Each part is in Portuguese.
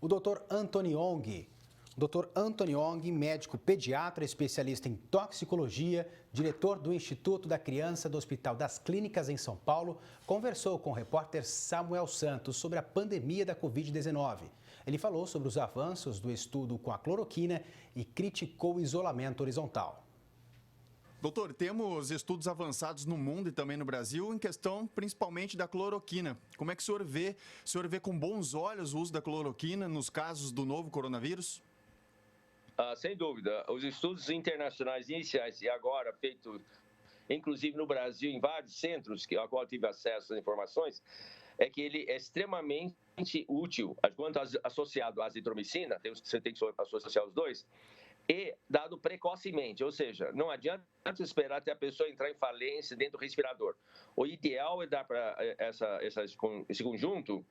o Dr. Anthony Ong. O Dr. Anthony Ong, médico pediatra, especialista em toxicologia, diretor do Instituto da Criança do Hospital das Clínicas em São Paulo, conversou com o repórter Samuel Santos sobre a pandemia da Covid-19. Ele falou sobre os avanços do estudo com a cloroquina e criticou o isolamento horizontal. Doutor, temos estudos avançados no mundo e também no Brasil em questão principalmente da cloroquina. Como é que o senhor vê? O senhor vê com bons olhos o uso da cloroquina nos casos do novo coronavírus? Sem dúvida. Os estudos internacionais iniciais e agora feitos, inclusive no Brasil, em vários centros, a qual eu tive acesso às informações, é que ele é extremamente útil, quanto associado à azitromicina, você tem que associar os dois, e dado precocemente, ou seja, não adianta esperar até a pessoa entrar em falência dentro do respirador. O ideal é dar para esse conjunto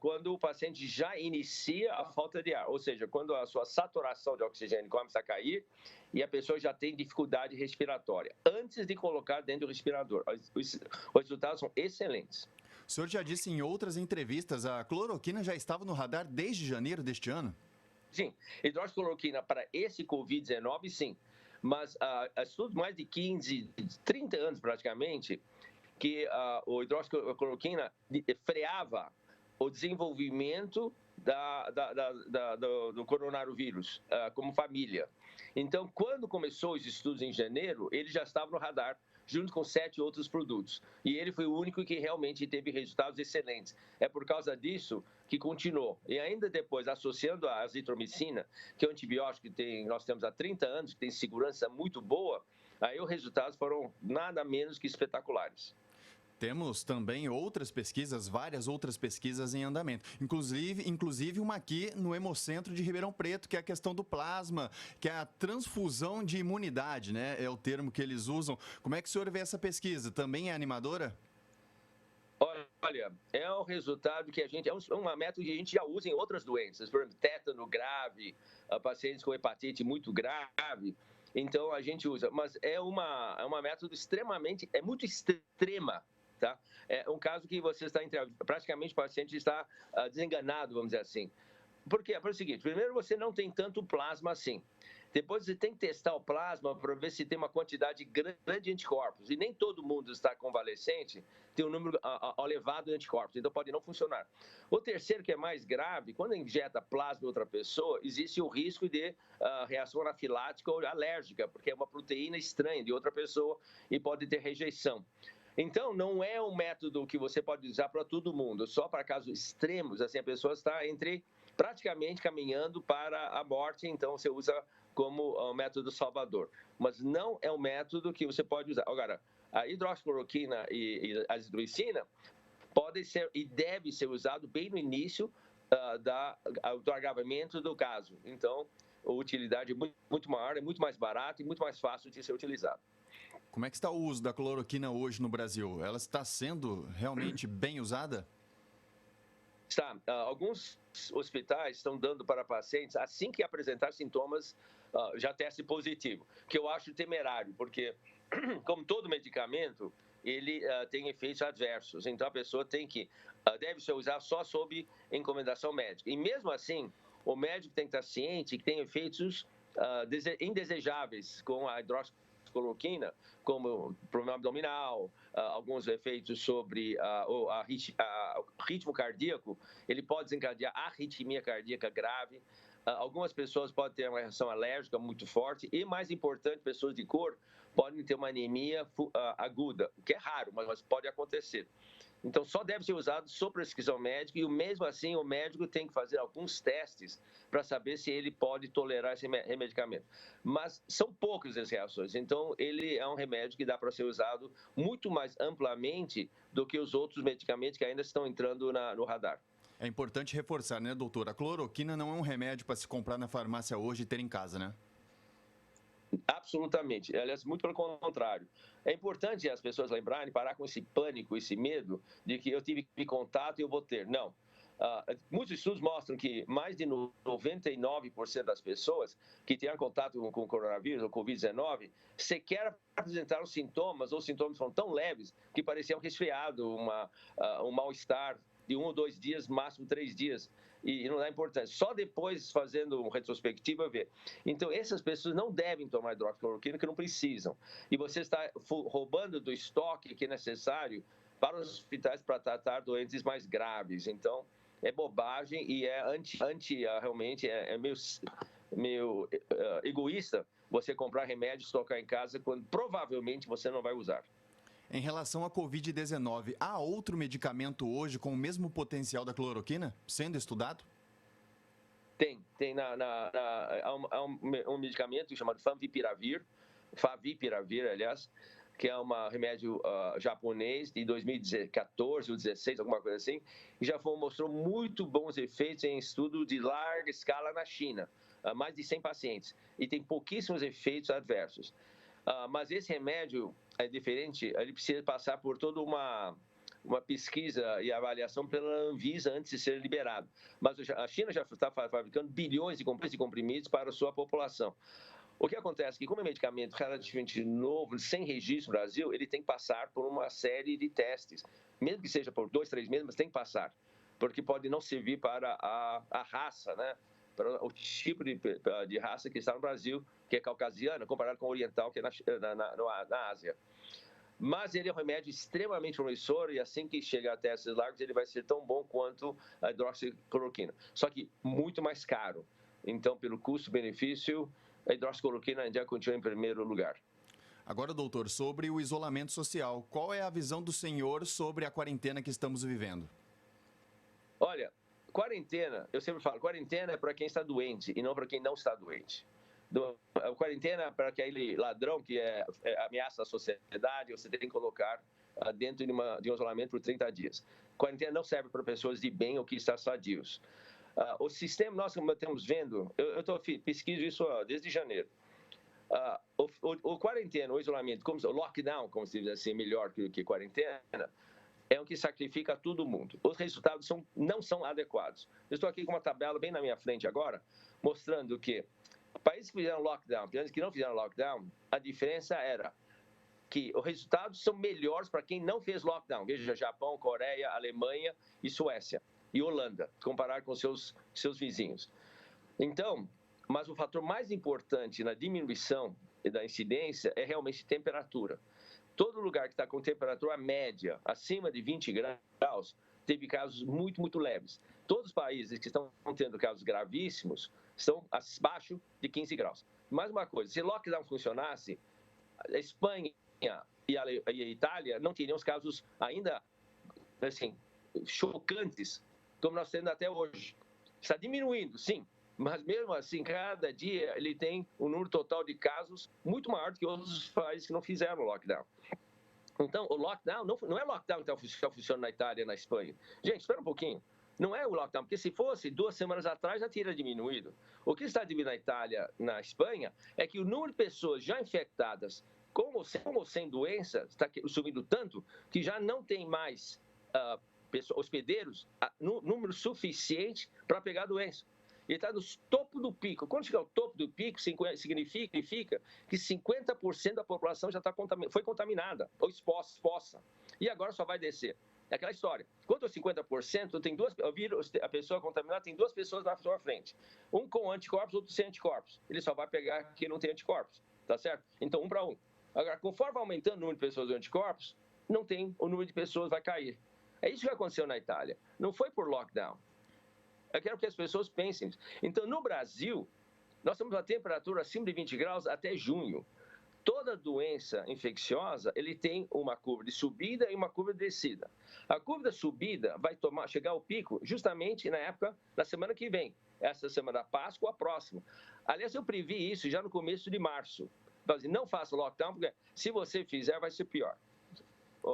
quando o paciente já inicia a falta de ar, ou seja, quando a sua saturação de oxigênio começa a cair e a pessoa já tem dificuldade respiratória, antes de colocar dentro do respirador. Os resultados são excelentes. O senhor já disse em outras entrevistas, a cloroquina já estava no radar desde janeiro deste ano? Sim, hidroxicloroquina para esse Covid-19, sim. Mas estudos mais de 15, 30 anos praticamente, que o hidroxicloroquina freava o desenvolvimento do coronavírus como família. Então, quando começou os estudos em janeiro, ele já estava no radar, junto com 7 outros produtos. E ele foi o único que realmente teve resultados excelentes. É por causa disso que continuou. E ainda depois, associando a azitromicina, que é um antibiótico que nós temos há 30 anos, que tem segurança muito boa, aí os resultados foram nada menos que espetaculares. Temos também outras pesquisas, várias outras pesquisas em andamento. Inclusive uma aqui no Hemocentro de Ribeirão Preto, que é a questão do plasma, que é a transfusão de imunidade, né? É o termo que eles usam. Como é que o senhor vê essa pesquisa? Também é animadora? Olha, é um resultado que é uma método que a gente já usa em outras doenças, por exemplo, tétano grave, pacientes com hepatite muito grave. Então a gente usa, mas é uma método muito extrema. Tá? É um caso que você está praticamente o paciente está desenganado, vamos dizer assim. Por quê? Por o seguinte, primeiro você não tem tanto plasma assim. Depois você tem que testar o plasma para ver se tem uma quantidade grande de anticorpos. E nem todo mundo está convalescente, tem um número elevado de anticorpos, então pode não funcionar. O terceiro, que é mais grave, quando injeta plasma em outra pessoa, existe o risco de reação anafilática ou alérgica, porque é uma proteína estranha de outra pessoa e pode ter rejeição. Então, não é um método que você pode usar para todo mundo, só para casos extremos, assim, a pessoa está praticamente caminhando para a morte, então você usa como um método salvador. Mas não é um método que você pode usar. Agora, a hidroxicloroquina e a azitromicina podem ser e deve ser usado bem no início do agravamento do caso. Então, a utilidade é muito maior, é muito mais barato e muito mais fácil de ser utilizado. Como é que está o uso da cloroquina hoje no Brasil? Ela está sendo realmente bem usada? Está. Alguns hospitais estão dando para pacientes, assim que apresentar sintomas, já teste positivo, que eu acho temerário, porque, como todo medicamento, ele tem efeitos adversos. Então, a pessoa deve ser usada só sob encomendação médica. E, mesmo assim, o médico tem que estar ciente que tem efeitos indesejáveis com a hidroxicloroquina, como problema abdominal, alguns efeitos sobre o ritmo cardíaco, ele pode desencadear arritmia cardíaca grave. Algumas pessoas podem ter uma reação alérgica muito forte e, mais importante, pessoas de cor podem ter uma anemia aguda, o que é raro, mas pode acontecer. Então, só deve ser usado sob prescrição médica e, mesmo assim, o médico tem que fazer alguns testes para saber se ele pode tolerar esse medicamento. Mas são poucas as reações, então ele é um remédio que dá para ser usado muito mais amplamente do que os outros medicamentos que ainda estão entrando no radar. É importante reforçar, né, doutor? A cloroquina não é um remédio para se comprar na farmácia hoje e ter em casa, né? Absolutamente. Aliás, muito pelo contrário. É importante as pessoas lembrarem, parar com esse pânico, esse medo de que eu tive contato e eu vou ter. Não. Muitos estudos mostram que mais de 99% das pessoas que tiveram contato com o coronavírus, ou Covid-19, sequer apresentaram sintomas, ou sintomas foram tão leves que pareciam um resfriado, um mal-estar de 1 ou 2 dias, máximo 3 dias. e não dá importância. Só depois, fazendo uma retrospectiva, ver. Então, essas pessoas não devem tomar hidroxicloroquina, que não precisam. E você está roubando do estoque que é necessário para os hospitais para tratar doentes mais graves. Então, é bobagem e é realmente é meio egoísta você comprar remédio e estocar em casa quando provavelmente você não vai usar. Em relação à Covid-19, há outro medicamento hoje com o mesmo potencial da cloroquina sendo estudado? Tem há um medicamento chamado Favipiravir, aliás, que é um remédio japonês de 2014 ou 2016, alguma coisa assim, e já mostrou muito bons efeitos em estudo de larga escala na China, mais de 100 pacientes, e tem pouquíssimos efeitos adversos. Mas esse remédio é diferente, ele precisa passar por toda uma pesquisa e avaliação pela Anvisa antes de ser liberado. Mas a China já está fabricando bilhões de comprimidos para a sua população. O que acontece é que, como é um medicamento relativamente novo, sem registro no Brasil, ele tem que passar por uma série de testes. Mesmo que seja por 2, 3 meses, mas tem que passar. Porque pode não servir para a raça, né? Para o tipo de raça que está no Brasil, que é caucasiana, comparado com o oriental, que é na Ásia. Mas ele é um remédio extremamente promissor e assim que chegar a testes largos, ele vai ser tão bom quanto a hidroxicloroquina. Só que muito mais caro. Então, pelo custo-benefício, a hidroxicloroquina ainda continua em primeiro lugar. Agora, doutor, sobre o isolamento social, qual é a visão do senhor sobre a quarentena que estamos vivendo? Olha, quarentena, eu sempre falo, quarentena é para quem está doente e não para quem não está doente. A quarentena é para aquele ladrão que ameaça a sociedade, você tem que colocar dentro de um isolamento por 30 dias. Quarentena não serve para pessoas de bem ou que estão sadios. O sistema, nós estamos vendo, eu pesquiso isso desde janeiro. O quarentena, o isolamento, o lockdown, como se diz assim, melhor que quarentena, é o que sacrifica todo mundo. Os resultados não são adequados. Eu estou aqui com uma tabela bem na minha frente agora, mostrando que países que fizeram lockdown, países que não fizeram lockdown, a diferença era que os resultados são melhores para quem não fez lockdown. Veja, Japão, Coreia, Alemanha e Suécia. E Holanda, comparar com seus vizinhos. Então, mas o fator mais importante na diminuição da incidência é realmente temperatura. Todo lugar que está com temperatura média acima de 20 graus teve casos muito, muito leves. Todos os países que estão tendo casos gravíssimos estão abaixo de 15 graus. Mais uma coisa, se lockdown funcionasse, a Espanha e a Itália não teriam os casos ainda assim, chocantes como nós temos até hoje. Está diminuindo, sim, mas mesmo assim, cada dia ele tem um número total de casos muito maior do que outros países que não fizeram lockdown. Então, o lockdown não é lockdown que está funcionando na Itália e na Espanha. Gente, espera um pouquinho. Não é o lockdown, porque se fosse 2 semanas atrás já teria diminuído. O que está diminuindo na Itália, na Espanha, é que o número de pessoas já infectadas com ou sem doença está subindo tanto que já não tem mais hospedeiros, número suficiente para pegar a doença. Ele está no topo do pico. Quando chegar ao topo do pico, significa que 50% da população já foi contaminada ou exposta. E agora só vai descer. É aquela história. Quanto aos 50%, tem a pessoa contaminada tem 2 pessoas na sua frente. Um com anticorpos, outro sem anticorpos. Ele só vai pegar quem não tem anticorpos. Tá certo? Então, 1 para 1. Agora, conforme vai aumentando o número de pessoas com anticorpos, o número de pessoas vai cair. É isso que aconteceu na Itália. Não foi por lockdown. Eu quero que as pessoas pensem. Então, no Brasil, nós temos uma temperatura acima de 20 graus até junho. Toda doença infecciosa, ele tem uma curva de subida e uma curva de descida. A curva da subida vai chegar ao pico justamente na semana que vem. Essa semana da Páscoa ou a próxima. Aliás, eu previ isso já no começo de março. Não faça lockdown, porque se você fizer, vai ser pior.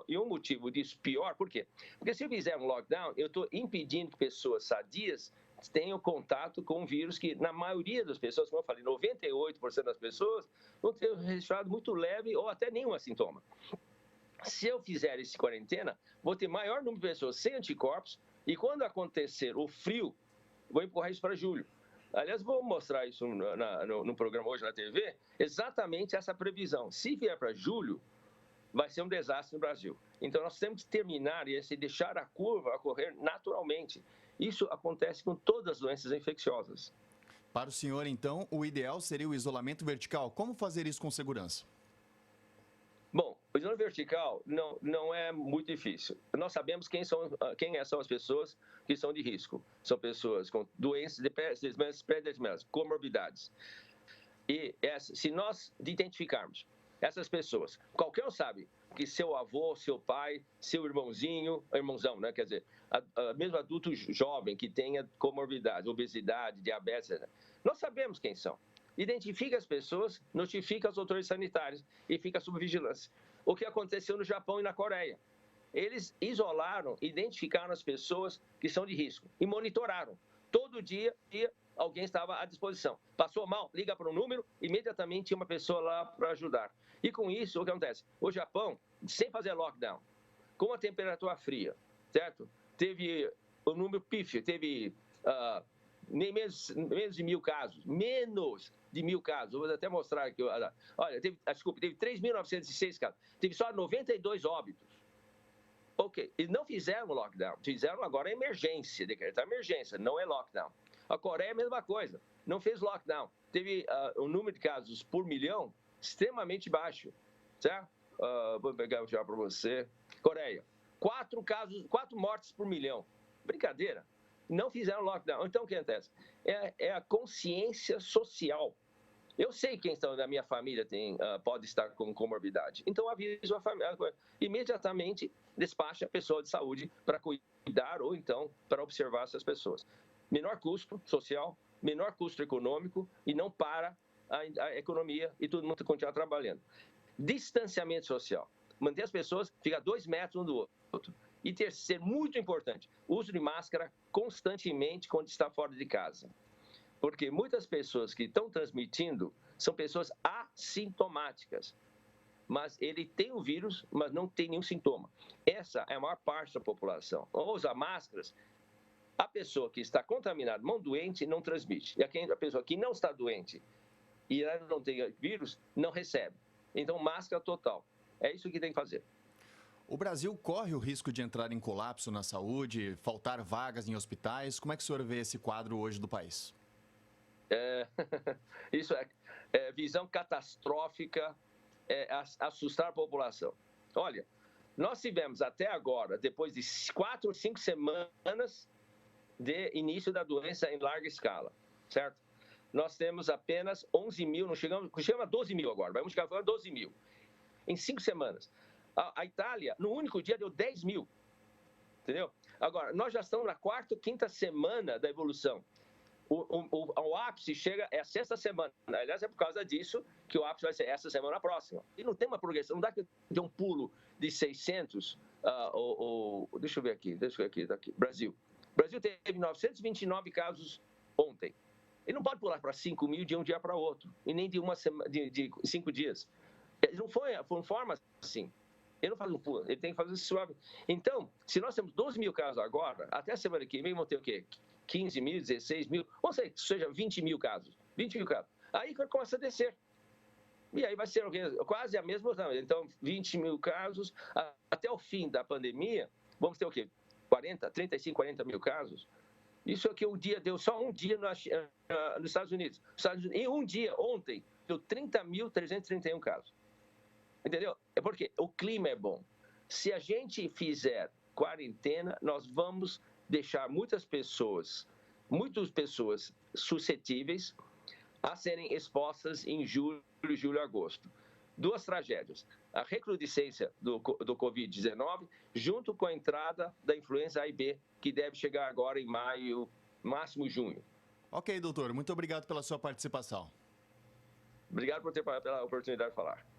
E um motivo disso pior, por quê? Porque se eu fizer um lockdown, eu estou impedindo que pessoas sadias tenham contato com um vírus que, na maioria das pessoas, como eu falei, 98% das pessoas vão ter um resfriado muito leve ou até nenhum sintoma. Se eu fizer esse quarentena, vou ter maior número de pessoas sem anticorpos e quando acontecer o frio, vou empurrar isso para julho. Aliás, vou mostrar isso no programa hoje na TV, exatamente essa previsão. Se vier para julho, vai ser um desastre no Brasil. Então, nós temos que terminar e deixar a curva ocorrer naturalmente. Isso acontece com todas as doenças infecciosas. Para o senhor, então, o ideal seria o isolamento vertical. Como fazer isso com segurança? Bom, o isolamento vertical não é muito difícil. Nós sabemos quem são as pessoas que são de risco. São pessoas com doenças pré-determinadas, comorbidades. E se nós identificarmos essas pessoas, qualquer um sabe que seu avô, seu pai, seu irmãozão, né? Quer dizer, mesmo adulto jovem que tenha comorbidades, obesidade, diabetes, etc. Nós sabemos quem são. Identifica as pessoas, notifica as autoridades sanitárias e fica sob vigilância. O que aconteceu no Japão e na Coreia. Eles isolaram, identificaram as pessoas que são de risco e monitoraram. Todo dia alguém estava à disposição. Passou mal, liga para um número, imediatamente tinha uma pessoa lá para ajudar. E com isso, o que acontece? O Japão, sem fazer lockdown, com a temperatura fria, certo? Teve o número pífio, teve nem menos de 1.000 casos, menos de 1.000 casos. Vou até mostrar aqui. Olha, teve 3.906 casos, teve só 92 óbitos. Ok, e não fizeram lockdown, fizeram agora emergência, decretar emergência, não é lockdown. A Coreia é a mesma coisa, não fez lockdown. Teve um número de casos por milhão extremamente baixo, certo? Vou pegar já para você. Coreia, 4 mortes por milhão. Brincadeira, não fizeram lockdown. Então, o que acontece? É a consciência social. Eu sei quem da minha família pode estar com comorbidade. Então, aviso a família. Imediatamente, despacha a pessoa de saúde para cuidar ou então para observar essas pessoas. Menor custo social, menor custo econômico e não para a economia e todo mundo continuar trabalhando. Distanciamento social. Manter as pessoas, fica a 2 metros um do outro. E terceiro, muito importante, uso de máscara constantemente quando está fora de casa. Porque muitas pessoas que estão transmitindo são pessoas assintomáticas. Mas ele tem o vírus, mas não tem nenhum sintoma. Essa é a maior parte da população. Ao usar máscaras, a pessoa que está contaminada, mão doente, não transmite. E a pessoa que não está doente e ela não tem vírus, não recebe. Então, máscara total. É isso que tem que fazer. O Brasil corre o risco de entrar em colapso na saúde, faltar vagas em hospitais. Como é que o senhor vê esse quadro hoje do país? Isso é visão catastrófica, assustar a população. Olha, nós tivemos até agora, depois de 4 ou 5 semanas de início da doença em larga escala, certo? Nós temos apenas 11 mil, não chegamos a 12 mil agora, vamos chegar a 12 mil. Em 5 semanas. A Itália, no único dia, deu 10 mil. Entendeu? Agora, nós já estamos na 4ª ou 5ª semana da evolução. O ápice chega, é a 6ª semana. Aliás, é por causa disso que o ápice vai ser essa semana próxima. E não tem uma progressão, não dá que dê um pulo de 600, deixa eu ver aqui, tá aqui. Brasil teve 929 casos ontem. Ele não pode pular para 5 mil de um dia para outro, e nem de 5 dias. Ele não foi forma assim. Ele não faz um pulo, ele tem que fazer suave. Então, se nós temos 12 mil casos agora, até a semana que vem vão ter o quê? 15 mil, 16 mil, vamos sei que seja 20 mil casos. 20 mil casos. Aí começa a descer. E aí vai ser quase a mesma. Então, 20 mil casos, até o fim da pandemia, vamos ter o quê? 35, 40 mil casos. Isso aqui deu só um dia nos Estados Unidos. Em um dia, ontem, deu 30.331 casos. Entendeu? É porque o clima é bom. Se a gente fizer quarentena, nós vamos deixar muitas pessoas suscetíveis a serem expostas em julho e agosto. 2 tragédias. A recrudescência do Covid-19, junto com a entrada da influenza A e B, que deve chegar agora em maio, máximo junho. Ok, doutor. Muito obrigado pela sua participação. Obrigado pela oportunidade de falar.